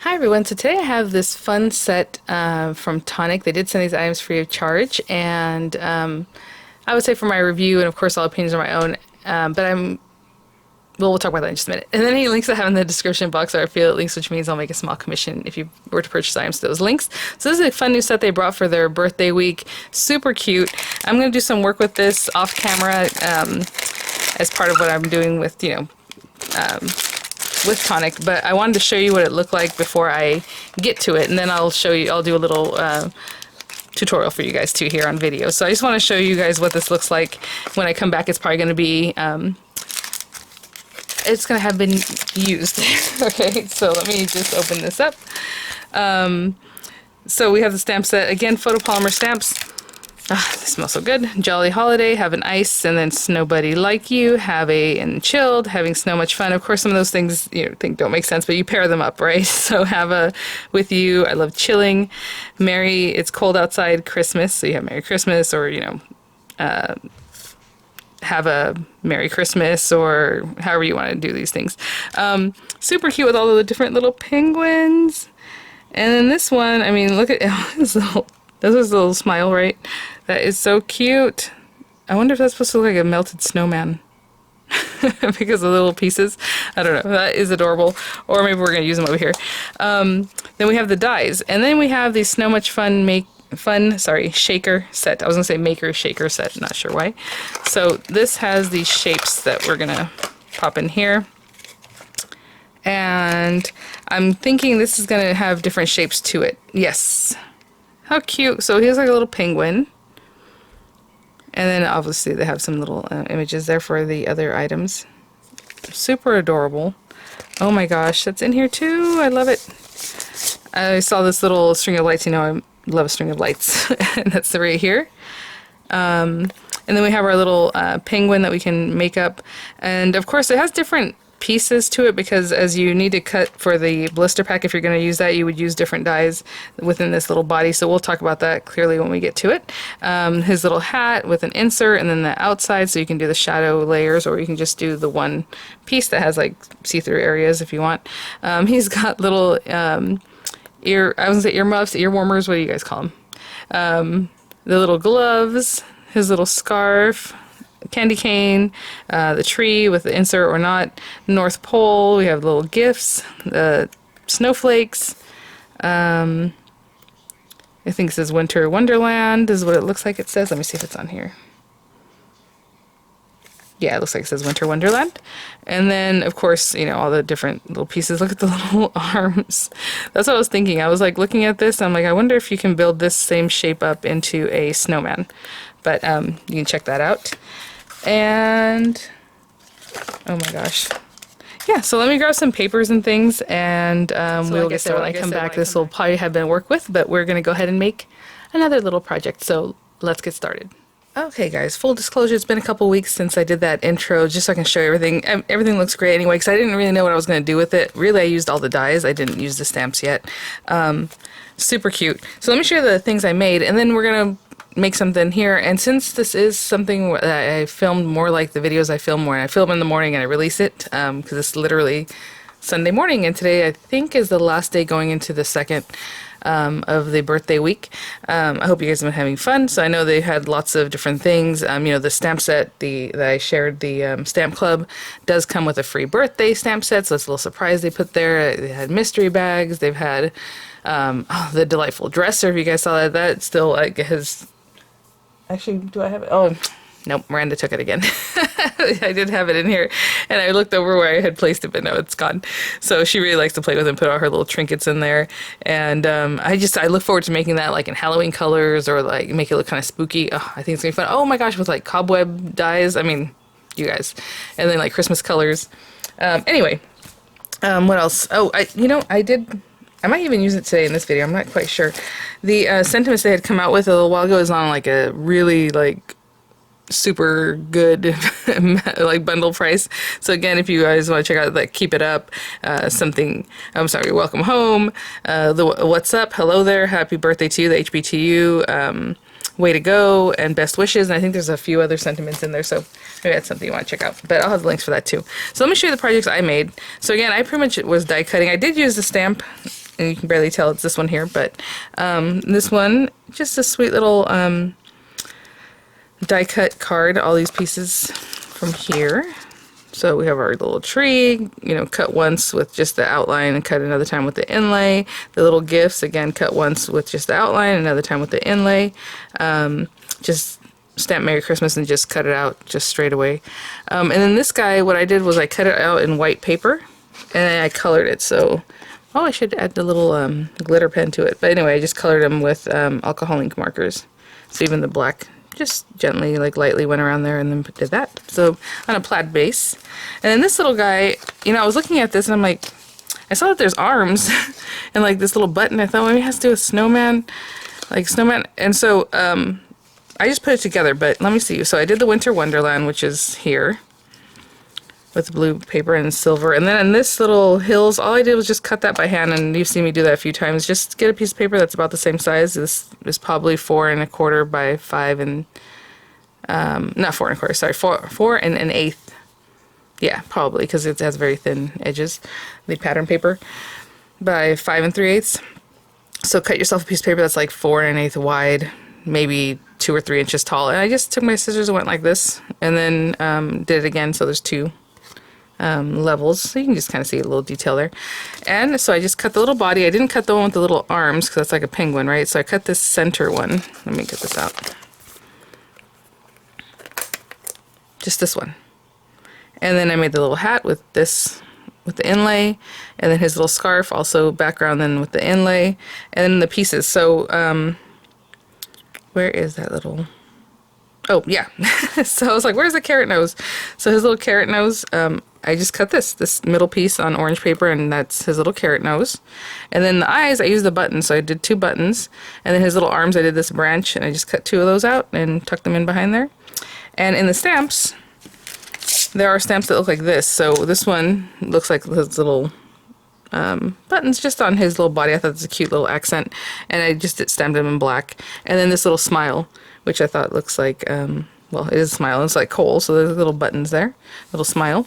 Hi everyone, so today I have this fun set from Tonic. They did send these items free of charge, and I would say for my review, and of course all opinions are my own, well, we'll talk about that in just a minute. And then any links I have in the description box are affiliate links, which means I'll make a small commission if you were to purchase items to those links. So this is a fun new set they brought for their birthday week. Super cute. I'm going to do some work with this off camera as part of what I'm doing with, with Tonic, but I wanted to show you what it looked like before I get to it, and then I'll do a little tutorial for you guys too here on video. So I just want to show you guys what this looks like. When I come back, it's probably going to be it's going to have been used. Okay, so let me just open this up. So we have the stamp set again, photopolymer stamps. Ah, they smell so good. Jolly Holiday, Have an Ice, and then Snow Buddy Like You, Have a and Chilled, Having Snow Much Fun. Of course, some of those things think don't make sense, but you pair them up, right? So Have a With You, I Love Chilling, Merry, It's Cold Outside, Christmas. So you have Merry Christmas, or have a Merry Christmas, or however you want to do these things. Super cute with all of the different little penguins. And then this one, I mean, look at this is a little smile, right? That is so cute. I wonder if that's supposed to look like a melted snowman because of the little pieces. I don't know. That is adorable. Or maybe we're going to use them over here. Then we have the dies. And then we have the Snow Much Fun shaker set. I was going to say maker shaker set. Not sure why. So this has these shapes that we're going to pop in here. And I'm thinking this is going to have different shapes to it. Yes. How cute. So here's like a little penguin. And then obviously they have some little images there for the other items. Super adorable. Oh my gosh, that's in here too. I love it. I saw this little string of lights. I love a string of lights. And that's right here. And then we have our little penguin that we can make up. And of course it has different pieces to it, because as you need to cut for the blister pack, if you're going to use that, you would use different dies within this little body. So we'll talk about that clearly when we get to it. His little hat with an insert, and then the outside, so you can do the shadow layers, or you can just do the one piece that has like see-through areas if you want. He's got little earmuffs, ear warmers, what do you guys call them? The little gloves, his little scarf, candy cane, the tree with the insert or not, North Pole, we have little gifts, the snowflakes, I think it says Winter Wonderland is what it looks like it says. Let me see if it's on here. Yeah, it looks like it says Winter Wonderland. And then, of course, all the different little pieces. Look at the little arms. That's what I was thinking. I was like looking at this, and I'm like, I wonder if you can build this same shape up into a snowman. But you can check that out. And oh my gosh, yeah, so let me grab some papers and things, and we'll get started. When I come back, this will probably have been work with, but we're gonna go ahead and make another little project, so let's get started. Okay guys, full disclosure, it's been a couple weeks since I did that intro, just so I can show you everything. Everything looks great anyway, because I didn't really know what I was going to do with it. Really, I used all the dies. I didn't use the stamps yet. Super cute. So let me show you the things I made, and then we're going to make something here. And since this is something that I filmed more like the videos I film where I film in the morning and I release it, because it's literally Sunday morning, and today I think is the last day going into the second of the birthday week. I hope you guys have been having fun. So I know they had lots of different things. The stamp set that I shared, the stamp club, does come with a free birthday stamp set, so it's a little surprise they put there. They had mystery bags. They've had the delightful dresser. If you guys saw that, that still has. Actually, do I have it? Oh, nope, Miranda took it again. I did have it in here, and I looked over where I had placed it, but no, it's gone. So she really likes to play with it and put all her little trinkets in there. And I look forward to making that like in Halloween colors, or like make it look kind of spooky. Oh, I think it's gonna be fun. Oh my gosh, with like cobweb dyes. I mean, you guys. And then like Christmas colors. Anyway, what else? Oh, I might even use it today in this video. I'm not quite sure. The sentiments they had come out with a little while ago is on like a really like super good like bundle price. So again, if you guys want to check out like Keep It Up, Welcome Home, the What's Up, Hello There, Happy Birthday to You, the HBTU, Way to Go, and Best Wishes, and I think there's a few other sentiments in there, so maybe that's something you want to check out. But I'll have the links for that too. So let me show you the projects I made. So again, I pretty much was die cutting. I did use the stamp and you can barely tell it's this one here, but this one, just a sweet little die cut card, all these pieces from here. So we have our little tree, you know, cut once with just the outline and cut another time with the inlay. The little gifts, again, cut once with just the outline, another time with the inlay. Just stamp Merry Christmas and just cut it out just straight away. And then this guy, what I did was I cut it out in white paper and I colored it. So, oh, I should add the little glitter pen to it. But anyway, I just colored them with alcohol ink markers. So even the black just gently, like lightly went around there and then did that. So on a plaid base. And then this little guy, you know, I was looking at this and I'm like, I saw that there's arms and like this little button. I thought, well, maybe it has to do with snowman, like snowman. And so I just put it together, but let me see. So I did the Winter Wonderland, which is here with blue paper and silver. And then in this little hills, all I did was just cut that by hand, and you've seen me do that a few times. Just get a piece of paper that's about the same size. This is probably 4 1/4 by 5 and, not 4 1/4, sorry, 4 1/8. Yeah, probably, because it has very thin edges, the pattern paper, by 5 3/8. So cut yourself a piece of paper that's like 4 1/8 wide, maybe 2 or 3 inches tall. And I just took my scissors and went like this, and then did it again, so there's 2 levels, so you can just kind of see a little detail there. And so I just cut the little body. I didn't cut the one with the little arms because that's like a penguin, right? So I cut this center one. Let me get this out. Just this one. And then I made the little hat with this, with the inlay, and then his little scarf, also background then with the inlay, and then the pieces. So where is that little... Oh, yeah. So I was like, where's the carrot nose? So his little carrot nose, I just cut this middle piece on orange paper, and that's his little carrot nose. And then the eyes, I used the buttons, so I did 2 buttons. And then his little arms, I did this branch, and I just cut 2 of those out and tucked them in behind there. And in the stamps, there are stamps that look like this. So this one looks like his little buttons just on his little body. I thought it was a cute little accent, and I just stamped them in black. And then this little smile, which I thought looks like, well, it is a smile. It's like coal, so there's little buttons there, little smile.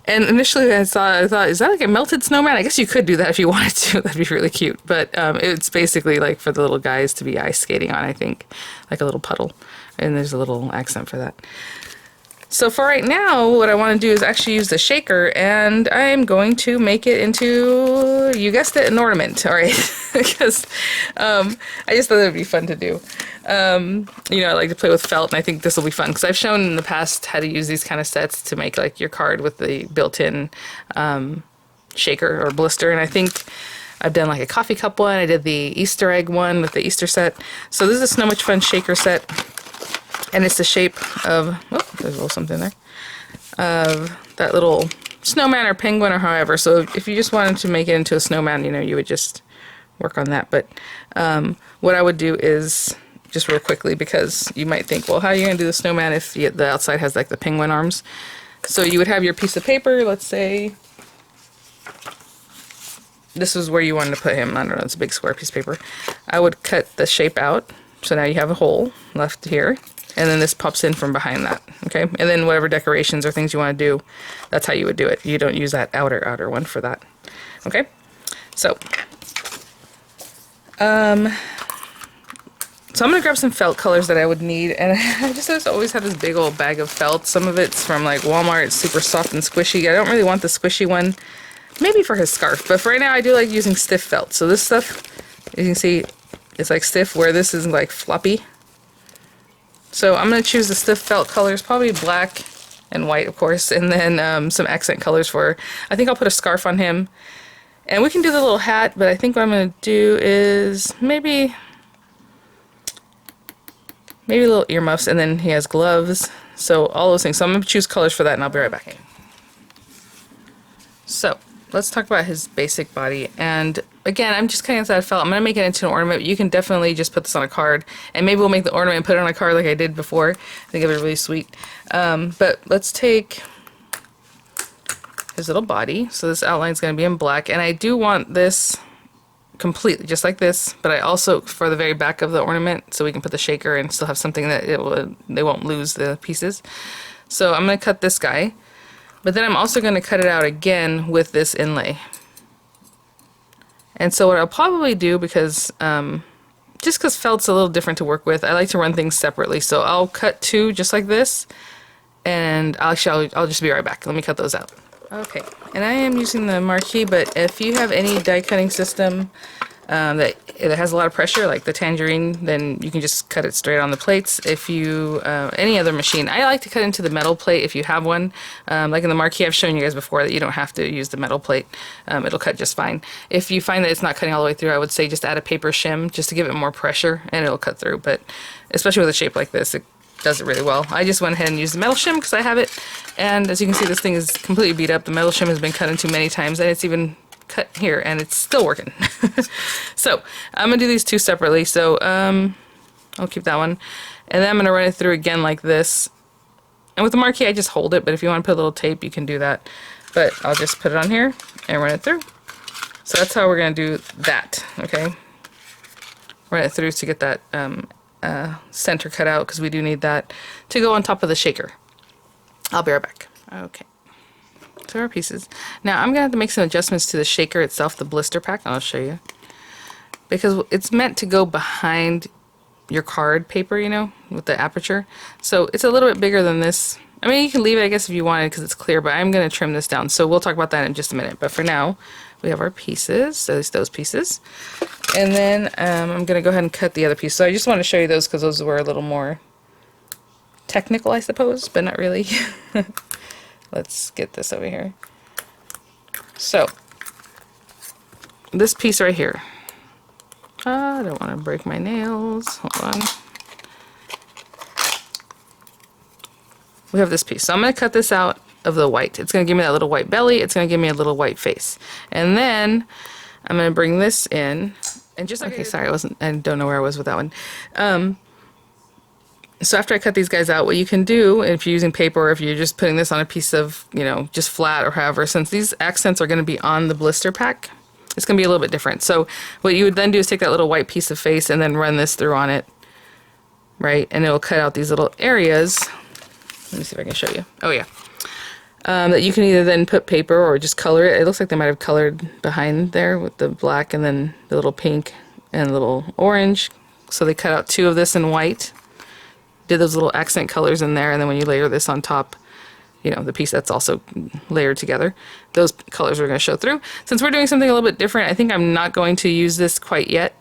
And initially I thought, is that like a melted snowman? I guess you could do that if you wanted to. That'd be really cute. But it's basically like for the little guys to be ice skating on, I think, like a little puddle. And there's a little accent for that. So for right now, what I want to do is actually use the shaker, and I'm going to make it into, you guessed it, an ornament, all right? Because I just thought it would be fun to do. You know, I like to play with felt, and I think this will be fun, because I've shown in the past how to use these kind of sets to make like your card with the built-in shaker or blister, and I think I've done like a coffee cup one, I did the Easter egg one with the Easter set. So this is a So Much Fun shaker set. And it's the shape of, oh, there's a little something there, of that little snowman or penguin or however. So if you just wanted to make it into a snowman, you know, you would just work on that. But what I would do is, just real quickly, because you might think, well, how are you going to do the snowman if the outside has like the penguin arms? So you would have your piece of paper, let's say, this is where you wanted to put him. I don't know, it's a big square piece of paper. I would cut the shape out. So now you have a hole left here. And then this pops in from behind that, okay? And then whatever decorations or things you want to do, that's how you would do it. You don't use that outer one for that, okay? So, I'm gonna grab some felt colors that I would need, and I just always have this big old bag of felt. Some of it's from like Walmart, it's super soft and squishy. I don't really want the squishy one, maybe for his scarf, but for right now I do like using stiff felt. So this stuff, you can see, it's like stiff, where this is like floppy. So I'm going to choose the stiff felt colors, probably black and white, of course, and then some accent colors for, I think I'll put a scarf on him. And we can do the little hat, but I think what I'm going to do is maybe little earmuffs, and then he has gloves. So all those things. So I'm going to choose colors for that, and I'll be right back. So let's talk about his basic body. And again, I'm just cutting out that felt. I'm going to make it into an ornament. You can definitely just put this on a card, and maybe we'll make the ornament and put it on a card like I did before. I think it'll be really sweet. But let's take his little body. So this outline is going to be in black, and I do want this completely just like this, but I also, for the very back of the ornament, so we can put the shaker and still have something that they won't lose the pieces. So I'm going to cut this guy. But then I'm also going to cut it out again with this inlay. And so what I'll probably do, because just because felt's a little different to work with, I like to run things separately. So I'll cut two just like this, and I'll just be right back. Let me cut those out. Okay, and I am using the marquee, but if you have any die cutting system that has a lot of pressure, like the Tangerine, then you can just cut it straight on the plates. If you, any other machine, I like to cut into the metal plate if you have one. Like in the marquee, I've shown you guys before that you don't have to use the metal plate. It'll cut just fine. If you find that it's not cutting all the way through, I would say just add a paper shim just to give it more pressure and it'll cut through. But especially with a shape like this, it does it really well. I just went ahead and used the metal shim because I have it. And as you can see, this thing is completely beat up. The metal shim has been cut into many times, and it's even cut here, and it's still working. So I'm gonna do these two separately. So I'll keep that one, and then I'm gonna run it through again like this. And with the marquee, I just hold it, but if you want to put a little tape, you can do that. But I'll just put it on here and run it through. So that's how we're gonna do that. Okay, run it through to get that center cut out, because we do need that to go on top of the shaker. I'll be right back. Okay. So our pieces. Now I'm gonna have to make some adjustments to the shaker itself, the blister pack. I'll show you, because it's meant to go behind your card paper, you know, with the aperture. So it's a little bit bigger than this. I mean, you can leave it, I guess, if you wanted, because it's clear, but I'm gonna trim this down. So we'll talk about that in just a minute. But for now, we have our pieces, so it's those pieces. And then I'm gonna go ahead and cut the other piece. So I just want to show you those because those were a little more technical, I suppose, but not really. Let's get this over here. So, this piece right here. I don't want to break my nails. Hold on. We have this piece. So I'm going to cut this out of the white. It's going to give me that little white belly. It's going to give me a little white face. And then I'm going to bring this in. And just okay, sorry, I don't know where I was with that one. So after I cut these guys out, what you can do, if you're using paper or if you're just putting this on a piece of, you know, just flat or however, since these accents are going to be on the blister pack, it's going to be a little bit different. So what you would then do is take that little white piece of face and then run this through on it, right? And it'll cut out these little areas. Let me see if I can show you. Oh yeah. That you can either then put paper or just color it. It looks like they might have colored behind there with the black and then the little pink and the little orange. So they cut out two of this in white. Did those little accent colors in there, and then when you layer this on top, you know, the piece that's also layered together, those colors are going to show through. Since we're doing something a little bit different, I think I'm not going to use this quite yet.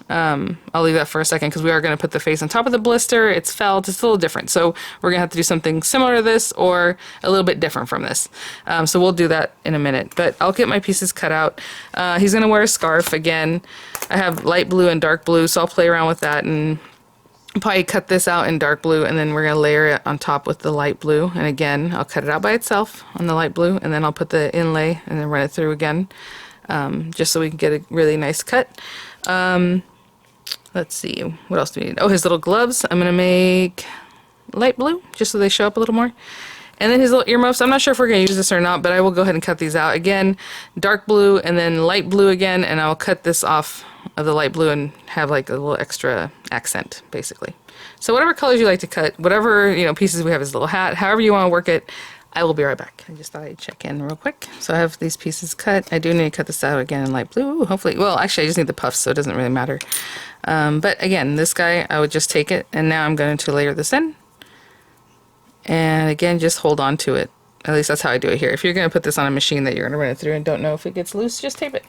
I'll leave that for a second, because we are going to put the face on top of the blister. It's felt, it's a little different, so we're going to have to do something similar to this or a little bit different from this. So we'll do that in a minute, but I'll get my pieces cut out. He's going to wear a scarf again. I have light blue and dark blue, so I'll play around with that and probably cut this out in dark blue, and then we're going to layer it on top with the light blue. And again, I'll cut it out by itself on the light blue, and then I'll put the inlay and then run it through again, just so we can get a really nice cut. Let's see, what else do we need? Oh, his little gloves, I'm going to make light blue, just so they show up a little more. And then his little earmuffs, I'm not sure if we're going to use this or not, but I will go ahead and cut these out. Again, dark blue and then light blue again, and I'll cut this off of the light blue and have like a little extra accent, basically. So whatever colors you like to cut, whatever, you know, pieces we have, his little hat, however you want to work it, I will be right back. I just thought I'd check in real quick. So I have these pieces cut. I do need to cut this out again in light blue, hopefully. Well, actually, I just need the puffs, so it doesn't really matter. But again, this guy, I would just take it, and now I'm going to layer this in. And again, just hold on to it. At least that's how I do it here. If you're going to put this on a machine that you're going to run it through and don't know if it gets loose, just tape it.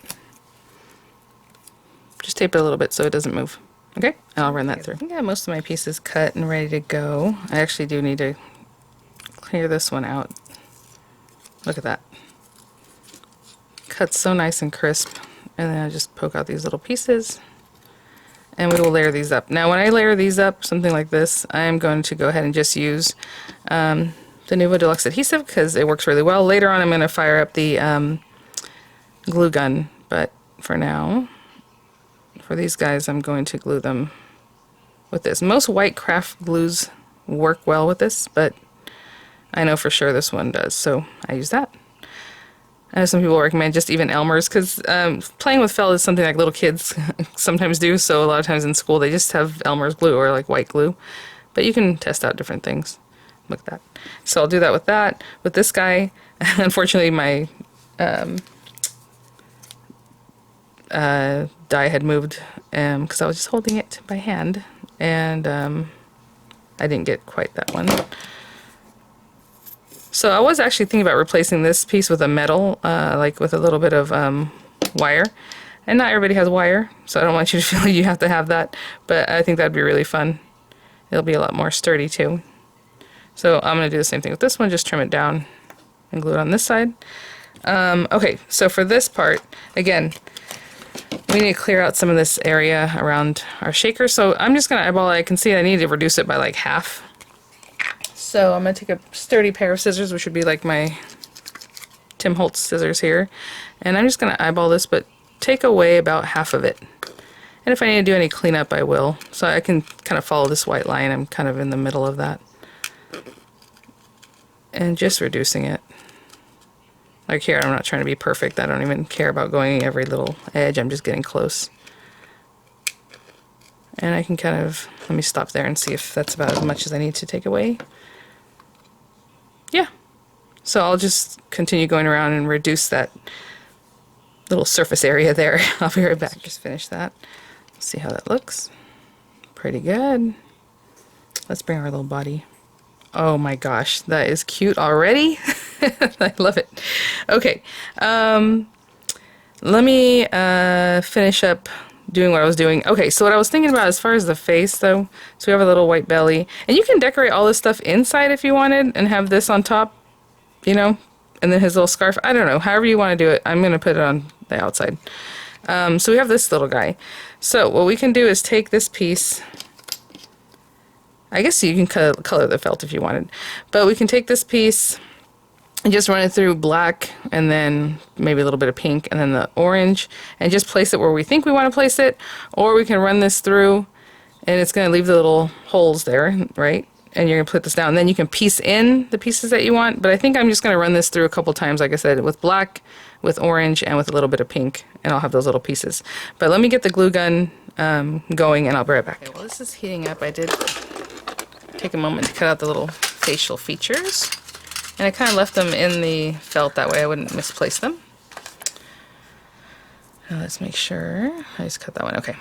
Just tape it a little bit so it doesn't move. Okay? And I'll run that through. I think I got most of my pieces cut and ready to go. I actually do need to clear this one out. Look at that. Cuts so nice and crisp. And then I just poke out these little pieces. And we will layer these up. Now when I layer these up, something like this, I am going to go ahead and just use the Nuvo Deluxe adhesive because it works really well. Later on I'm going to fire up the glue gun, but for now, for these guys, I'm going to glue them with this. Most white craft glues work well with this, but I know for sure this one does, so I use that. I know some people recommend just even Elmer's because playing with felt is something like little kids sometimes do, so a lot of times in school they just have Elmer's glue or like white glue, but you can test out different things. Look at that. So I'll do that with that. With this guy, unfortunately my die had moved because I was just holding it by hand, and I didn't get quite that one. So I was actually thinking about replacing this piece with a metal, like with a little bit of wire. And not everybody has wire, so I don't want you to feel like you have to have that, but I think that'd be really fun. It'll be a lot more sturdy too. So I'm going to do the same thing with this one, just trim it down and glue it on this side. Okay, so for this part, again, we need to clear out some of this area around our shaker, so I'm just going to eyeball it. I can see I need to reduce it by like half. So I'm going to take a sturdy pair of scissors, which would be like my Tim Holtz scissors here, and I'm just going to eyeball this, but take away about half of it. And if I need to do any cleanup, I will. So I can kind of follow this white line. I'm kind of in the middle of that. And just reducing it. Like here, I'm not trying to be perfect. I don't even care about going every little edge. I'm just getting close. And I can kind of, let me stop there and see if that's about as much as I need to take away. Yeah. So I'll just continue going around and reduce that little surface area there. I'll be right back. Just finish that. See how that looks. Pretty good. Let's bring our little body. Oh my gosh, that is cute already. I love it. Okay, let me finish up doing what I was doing. Okay, so what I was thinking about as far as the face though, so we have a little white belly, and you can decorate all this stuff inside if you wanted and have this on top, you know, and then his little scarf. I don't know, however you want to do it. I'm going to put it on the outside. So we have this little guy. So what we can do is take this piece. I guess you can color the felt if you wanted, but we can take this piece and just run it through black and then maybe a little bit of pink and then the orange and just place it where we think we want to place it, or we can run this through and it's going to leave the little holes there, right? And you're going to put this down, and then you can piece in the pieces that you want, but I think I'm just going to run this through a couple times, like I said, with black, with orange, and with a little bit of pink, and I'll have those little pieces. But let me get the glue gun going, and I'll be right back. Okay, well, this is heating up. I did take a moment to cut out the little facial features, and I kind of left them in the felt, that way I wouldn't misplace them. Now let's make sure. I just cut that one. Okay.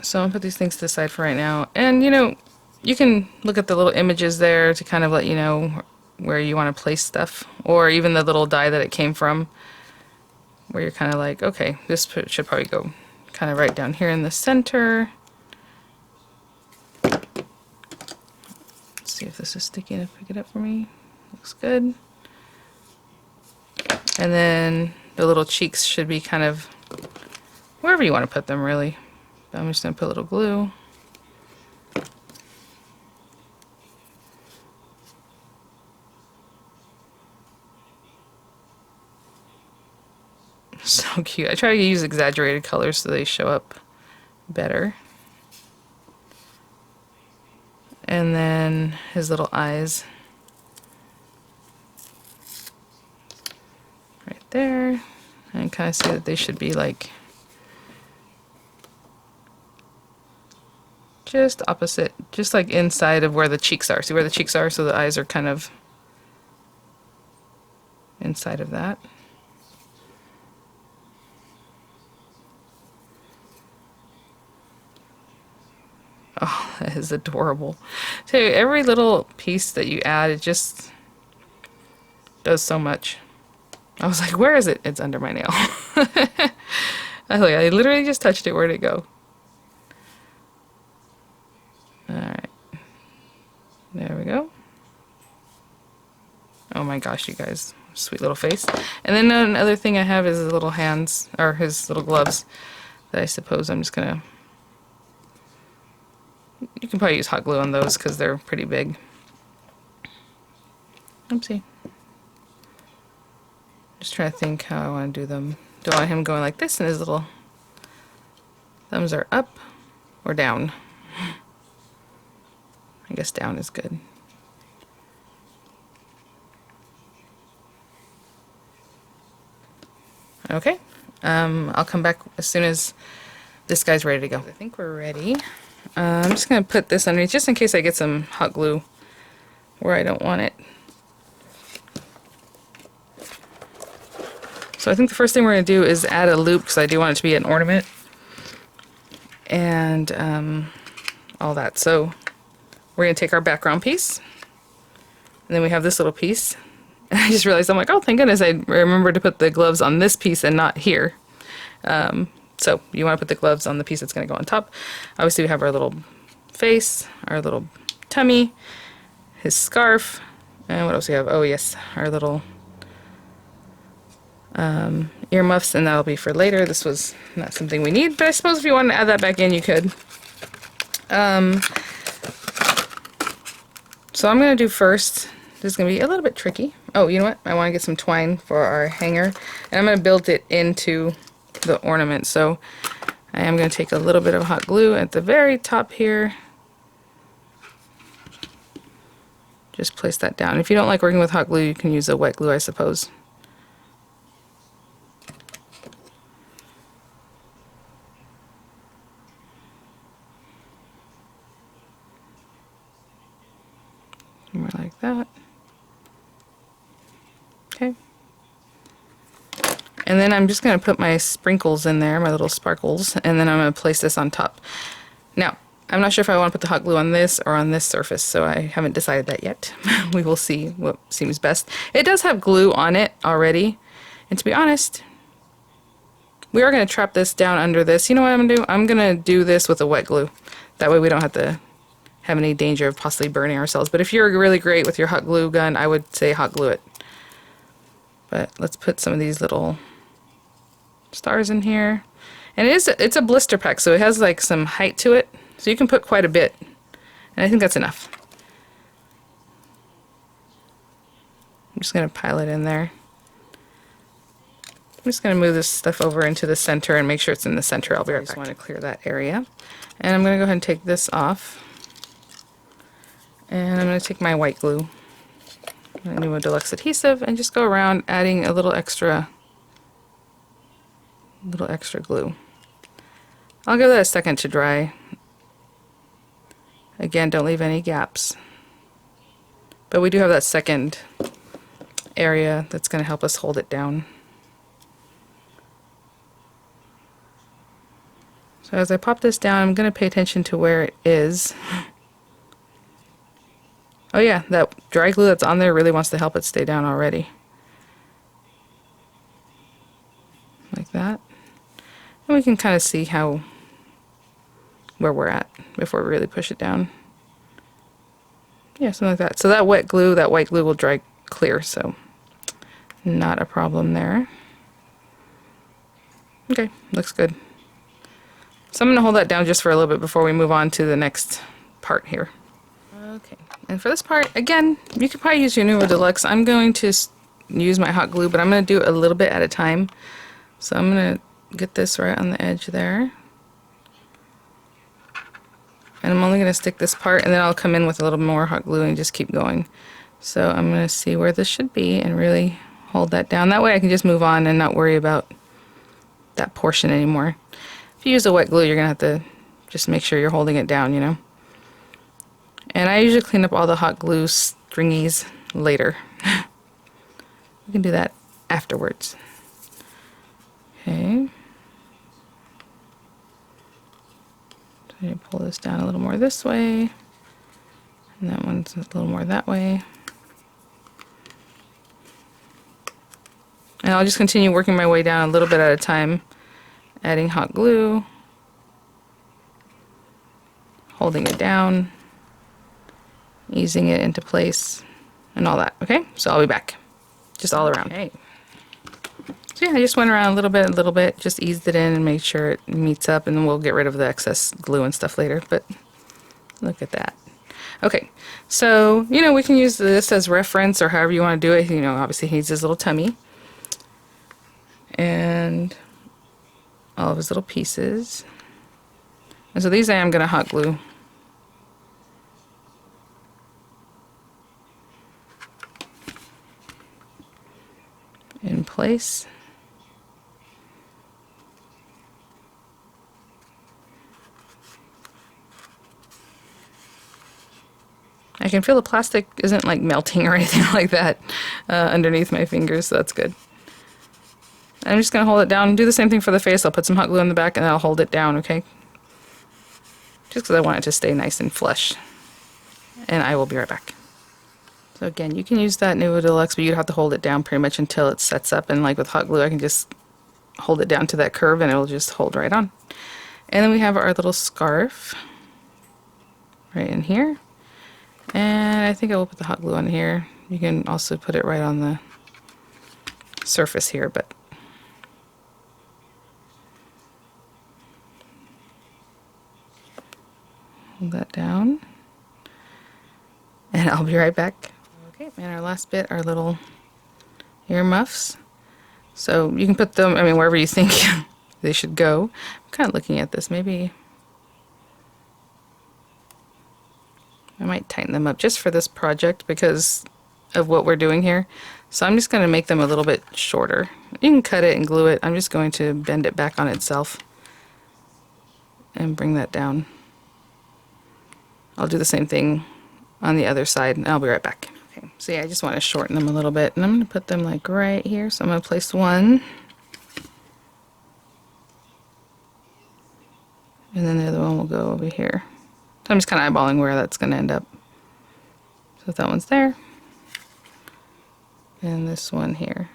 So I'm going to put these things to the side for right now, and you know, you can look at the little images there to kind of let you know where you want to place stuff, or even the little die that it came from, where you're kind of like, okay, this should probably go kind of right down here in the center. Let's see if this is sticky enough to pick it up for me. Looks good. And then the little cheeks should be kind of wherever you want to put them, really. But I'm just going to put a little glue. So cute. I try to use exaggerated colors so they show up better. And then his little eyes. Right there. And kind of see that they should be like just opposite, just like inside of where the cheeks are. See where the cheeks are? So the eyes are kind of inside of that. Oh, that is adorable. So every little piece that you add, it just does so much. I was like, where is it? It's under my nail. I literally just touched it. Where'd it go? Alright. There we go. Oh my gosh, you guys. Sweet little face. And then another thing I have is his little hands, or his little gloves, that I suppose I'm just gonna... You can probably use hot glue on those because they're pretty big. Oopsie. Just trying to think how I want to do them. Do I want him going like this and his little thumbs are up or down? I guess down is good. Okay. I'll come back as soon as this guy's ready to go. I think we're ready. I'm just going to put this underneath just in case I get some hot glue where I don't want it. So I think the first thing we're going to do is add a loop because I do want it to be an ornament and all that. So we're going to take our background piece and then we have this little piece. And I just realized, I'm like, oh, thank goodness I remembered to put the gloves on this piece and not here. So you want to put the gloves on the piece that's going to go on top. Obviously we have our little face, our little tummy, his scarf, and what else do we have? Oh yes, our little earmuffs, and that'll be for later. This was not something we need, but I suppose if you wanted to add that back in, you could. So I'm going to do first, this is going to be a little bit tricky. Oh, you know what? I want to get some twine for our hanger, and I'm going to build it into the ornament. So I am going to take a little bit of hot glue at the very top here. Just place that down. If you don't like working with hot glue, you can use a wet glue, I suppose. More like that. Okay. And then I'm just going to put my sprinkles in there, my little sparkles, and then I'm going to place this on top. Now, I'm not sure if I want to put the hot glue on this or on this surface, so I haven't decided that yet. We will see what seems best. It does have glue on it already, and to be honest, we are going to trap this down under this. You know what I'm going to do? I'm going to do this with a wet glue. That way we don't have to have any danger of possibly burning ourselves. But if you're really great with your hot glue gun, I would say hot glue it. But let's put some of these little stars in here. And it's a blister pack, so it has like some height to it. So you can put quite a bit. And I think that's enough. I'm just going to pile it in there. I'm just going to move this stuff over into the center and make sure it's in the center. I'll be right back. I just want to clear that area. And I'm going to go ahead and take this off. And I'm going to take my white glue, my new deluxe adhesive, and just go around adding a little extra glue. I'll give that a second to dry. Again, don't leave any gaps. But we do have that second area that's going to help us hold it down. So as I pop this down, I'm going to pay attention to where it is. Oh yeah, that dry glue that's on there really wants to help it stay down already. Like that. And we can kind of see where we're at before we really push it down. Yeah, something like that. So that white glue will dry clear, so not a problem there. Okay, looks good. So I'm going to hold that down just for a little bit before we move on to the next part here. Okay, and for this part, again, you could probably use your Nuvo Deluxe. I'm going to use my hot glue, but I'm going to do it a little bit at a time. So I'm going to get this right on the edge there. And I'm only going to stick this part, and then I'll come in with a little more hot glue and just keep going. So I'm going to see where this should be and really hold that down. That way I can just move on and not worry about that portion anymore. If you use a wet glue, you're going to have to just make sure you're holding it down, you know. And I usually clean up all the hot glue stringies later. You can do that afterwards. Okay. So you pull this down a little more this way, and that one's a little more that way. And I'll just continue working my way down a little bit at a time, adding hot glue, holding it down, easing it into place, and all that. Okay, so I'll be back. Just all around. Okay. So yeah, I just went around a little bit, just eased it in and made sure it meets up, and then we'll get rid of the excess glue and stuff later, but look at that. Okay, so, you know, we can use this as reference or however you want to do it. You know, obviously he needs his little tummy and all of his little pieces. And so these I am going to hot glue. In place. I can feel the plastic isn't like melting or anything like that underneath my fingers, so that's good. I'm just going to hold it down. Do the same thing for the face. I'll put some hot glue in the back and I'll hold it down, okay? Just because I want it to stay nice and flush. And I will be right back. So again, you can use that Nuvo Deluxe, but you'd have to hold it down pretty much until it sets up. And like with hot glue, I can just hold it down to that curve and it'll just hold right on. And then we have our little scarf right in here. And I think I will put the hot glue on here. You can also put it right on the surface here, but hold that down. And I'll be right back. Okay, and our last bit, our little earmuffs. So you can put them, I mean, wherever you think they should go. I'm kind of looking at this. Maybe I might tighten them up just for this project because of what we're doing here. So I'm just going to make them a little bit shorter. You can cut it and glue it. I'm just going to bend it back on itself and bring that down. I'll do the same thing on the other side and I'll be right back. Okay, so yeah, I just want to shorten them a little bit and I'm going to put them like right here. So I'm going to place one and then the other one will go over here. So I'm just kind of eyeballing where that's going to end up. So that one's there and this one here.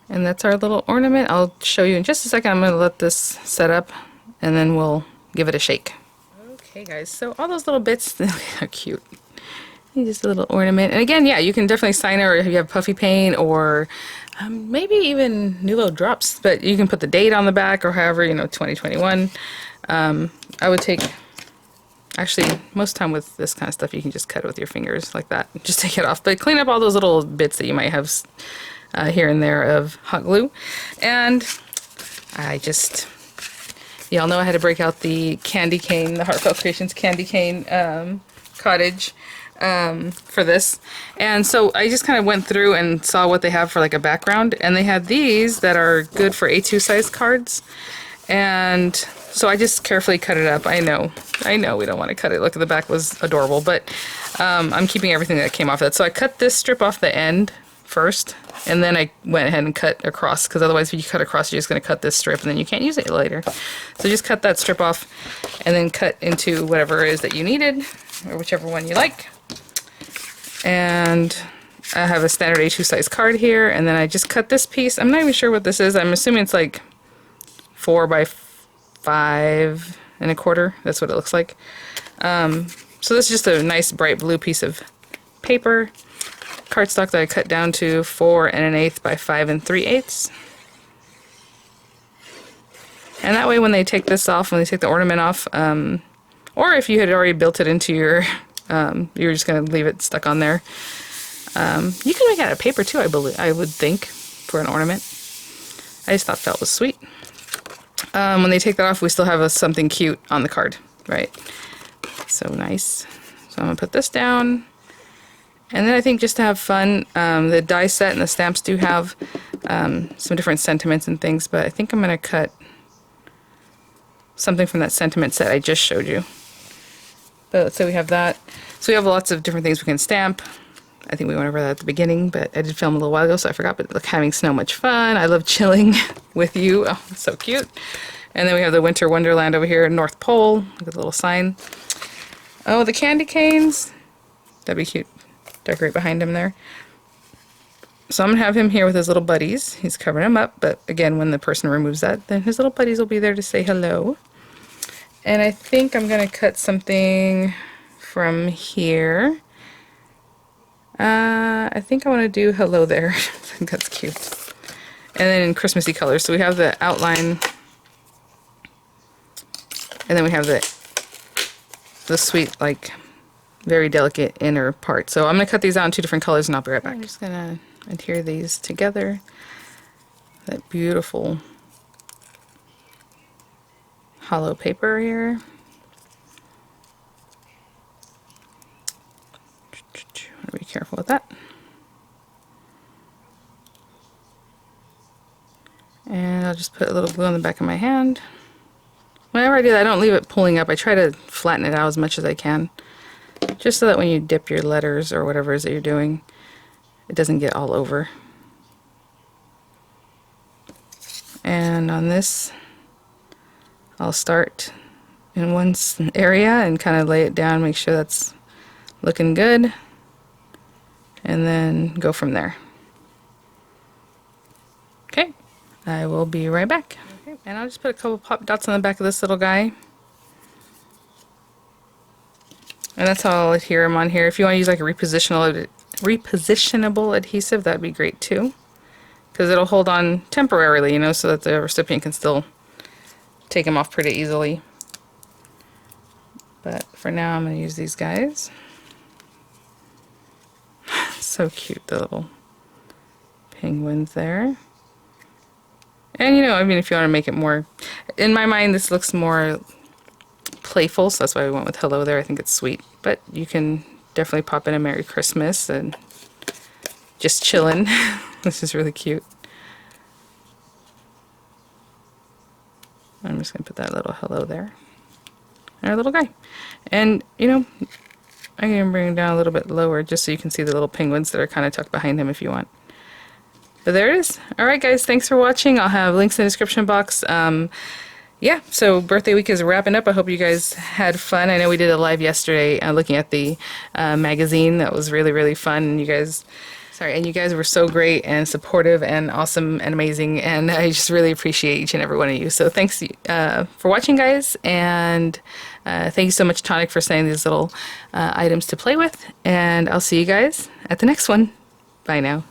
And that's our little ornament. I'll show you in just a second. I'm going to let this set up and then we'll give it a shake. Okay guys, so all those little bits, they're cute. Just a little ornament. And again, yeah, you can definitely sign it, or if you have puffy paint, or maybe even Nuvo drops, but you can put the date on the back, or however, you know, 2021. I would take, actually, most time with this kind of stuff, you can just cut it with your fingers like that. Just take it off. But clean up all those little bits that you might have here and there of hot glue. And I just... y'all know I had to break out the candy cane, the Heartfelt Creations candy cane cottage for this. And so I just kind of went through and saw what they have for like a background. And they had these that are good for A2 size cards. And so I just carefully cut it up. I know we don't want to cut it. Look, the back was adorable. But I'm keeping everything that came off of it. So I cut this strip off the end first. And then I went ahead and cut across, because otherwise if you cut across, you're just going to cut this strip and then you can't use it later. So just cut that strip off and then cut into whatever it is that you needed, or whichever one you like. And I have a standard A2 size card here, and then I just cut this piece. I'm not even sure what this is. I'm assuming it's like 4 by 5 1/4. That's what it looks like. So this is just a nice bright blue piece of paper. Cardstock that I cut down to 4 1/8 by 5 3/8. And that way when they take this off, when they take the ornament off, or if you had already built it into your, you're just going to leave it stuck on there. You can make it out of paper too, I would think, for an ornament. I just thought that was sweet. When they take that off, we still have something cute on the card, right? So nice. So I'm going to put this down. And then I think just to have fun, the die set and the stamps do have some different sentiments and things, but I think I'm going to cut something from that sentiment set I just showed you. But so we have that. So we have lots of different things we can stamp. I think we went over that at the beginning, but I did film a little while ago, so I forgot. But look, having snow, much fun. I love chilling with you. Oh, it's so cute. And then we have the Winter Wonderland over here, North Pole. Look at the little sign. Oh, the candy canes. That'd be cute. Decorate behind him there. So I'm going to have him here with his little buddies. He's covering them up, but again, when the person removes that, then his little buddies will be there to say hello. And I think I'm going to cut something from here. I think I want to do hello there. I think that's cute. And then in Christmassy colors. So we have the outline, and then we have the sweet, like, very delicate inner part. So I'm going to cut these out in 2 different colors and I'll be right back. I'm just going to adhere these together. That beautiful hollow paper here. Want to be careful with that. And I'll just put a little glue on the back of my hand. Whenever I do that, I don't leave it pulling up. I try to flatten it out as much as I can. Just so that when you dip your letters or whatever it is that you're doing, it doesn't get all over. And on this, I'll start in one area and kind of lay it down, make sure that's looking good, and then go from there. Okay, I will be right back. Okay, and I'll just put a couple pop dots on the back of this little guy. And that's how I'll adhere them on here. If you want to use like a repositionable adhesive, that'd be great too. Because it'll hold on temporarily, you know, so that the recipient can still take them off pretty easily. But for now, I'm going to use these guys. So cute, the little penguins there. And you know, I mean, if you want to make it more, in my mind, this looks more playful, so that's why we went with hello there. I think it's sweet. But you can definitely pop in a Merry Christmas and just chillin'. This is really cute. I'm just going to put that little hello there. And our little guy. And, you know, I'm going to bring him down a little bit lower just so you can see the little penguins that are kind of tucked behind him if you want. But there it is. Alright guys, thanks for watching. I'll have links in the description box. Yeah, so birthday week is wrapping up. I hope you guys had fun. I know we did a live yesterday looking at the magazine. That was really, really fun. And you guys were so great and supportive and awesome and amazing. And I just really appreciate each and every one of you. So thanks for watching, guys. And thank you so much, Tonic, for sending these little items to play with. And I'll see you guys at the next one. Bye now.